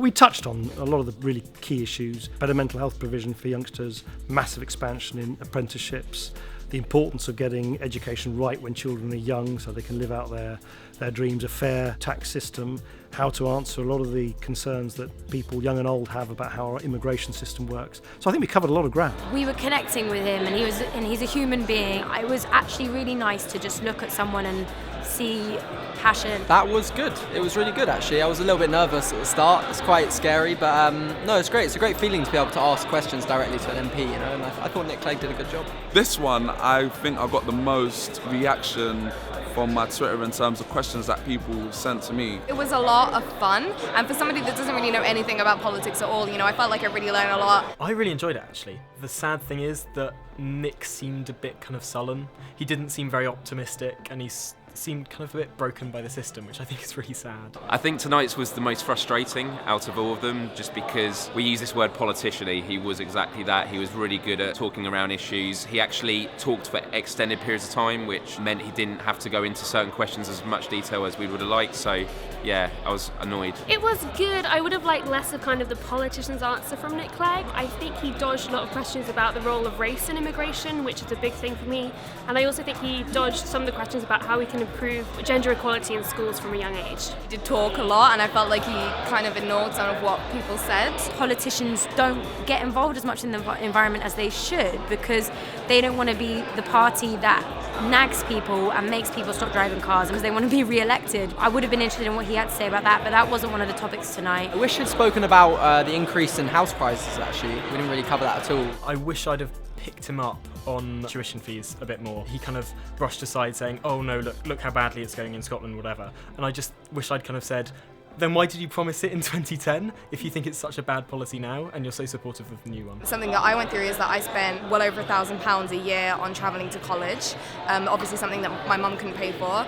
we touched on a lot of the really key issues: better mental health provision for youngsters, massive expansion in apprenticeships, the importance of getting education right when children are young so they can live out their dreams, a fair tax system, how to answer a lot of the concerns that people young and old have about how our immigration system works. So I think we covered a lot of ground. We were connecting with him, and he's a human being. It was actually really nice to just look at someone and see passion. That was good. It was really good, actually. I was a little bit nervous at the start. It's quite scary, but no, it's great. It's a great feeling to be able to ask questions directly to an MP, you know, and I thought Nick Clegg did a good job. This one, I think I got the most reaction from my Twitter in terms of questions that people sent to me. It was a lot of fun, and for somebody that doesn't really know anything about politics at all, you know, I felt like I really learned a lot. I really enjoyed it, actually. The sad thing is that Nick seemed a bit kind of sullen. He didn't seem very optimistic, and he seemed kind of a bit broken by the system, which I think is really sad. I think tonight's was the most frustrating out of all of them, just because we use this word politician-y. He was exactly that. He was really good at talking around issues. He actually talked for extended periods of time, which meant he didn't have to go into certain questions as much detail as we would have liked. So yeah, I was annoyed. It was good. I would have liked less of kind of the politician's answer from Nick Clegg. I think he dodged a lot of questions about the role of race in immigration, which is a big thing for me. And I also think he dodged some of the questions about how we can improve gender equality in schools from a young age. He did talk a lot, and I felt like he kind of ignored some of what people said. Politicians don't get involved as much in the environment as they should because they don't want to be the party that nags people and makes people stop driving cars because they want to be re-elected. I would have been interested in what he had to say about that, but that wasn't one of the topics tonight. I wish we'd spoken about the increase in house prices, actually. We didn't really cover that at all. I wish I'd have picked him up on tuition fees a bit more. He kind of brushed aside saying, oh no, look how badly it's going in Scotland, whatever. And I just wish I'd kind of said, then why did you promise it in 2010 if you think it's such a bad policy now and you're so supportive of the new one? Something that I went through is that I spent well over £1,000 a year on travelling to college. Obviously something that my mum couldn't pay for,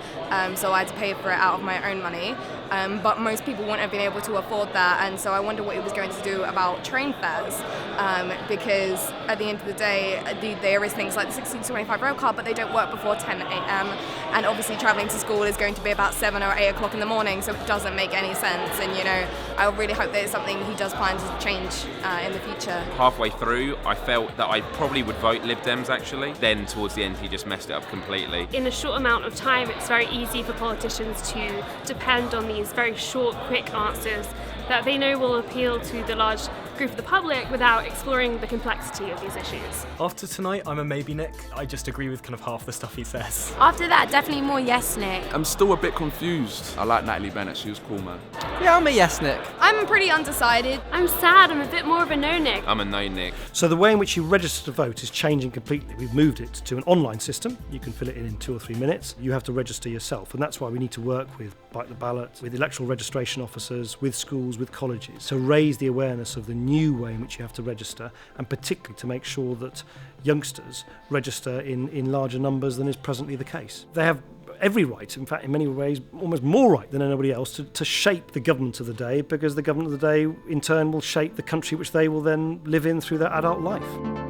so I had to pay for it out of my own money. But most people wouldn't have been able to afford that, and so I wonder what he was going to do about train fares, because at the end of the day, there is things like the 16 to 25 rail card, but they don't work before 10 a.m. And obviously travelling to school is going to be about 7 or 8 o'clock in the morning, so it doesn't make any sense. And you know, I really hope that it's something he does plan to change in the future. Halfway through, I felt that I probably would vote Lib Dems actually. Then towards the end, he just messed it up completely. In a short amount of time, it's very easy for politicians to depend on these very short, quick answers that they know will appeal to the large group of the public without exploring the complexity of these issues. After tonight, I'm a maybe Nick. I just agree with kind of half the stuff he says. After that, definitely more yes, Nick. I'm still a bit confused. I like Natalie Bennett, she was cool, man. Yeah, I'm a yes, Nick. I'm pretty undecided. I'm sad, I'm a bit more of a no Nick. I'm a no Nick. So the way in which you register to vote is changing completely. We've moved it to an online system. You can fill it in 2 or 3 minutes. You have to register yourself, and that's why we need to work with Bite the Ballot, with electoral registration officers, with schools, with colleges, to raise the awareness of the new way in which you have to register, and particularly to make sure that youngsters register in larger numbers than is presently the case. They have every right, in fact in many ways almost more right than anybody else, to shape the government of the day, because the government of the day in turn will shape the country which they will then live in through their adult life.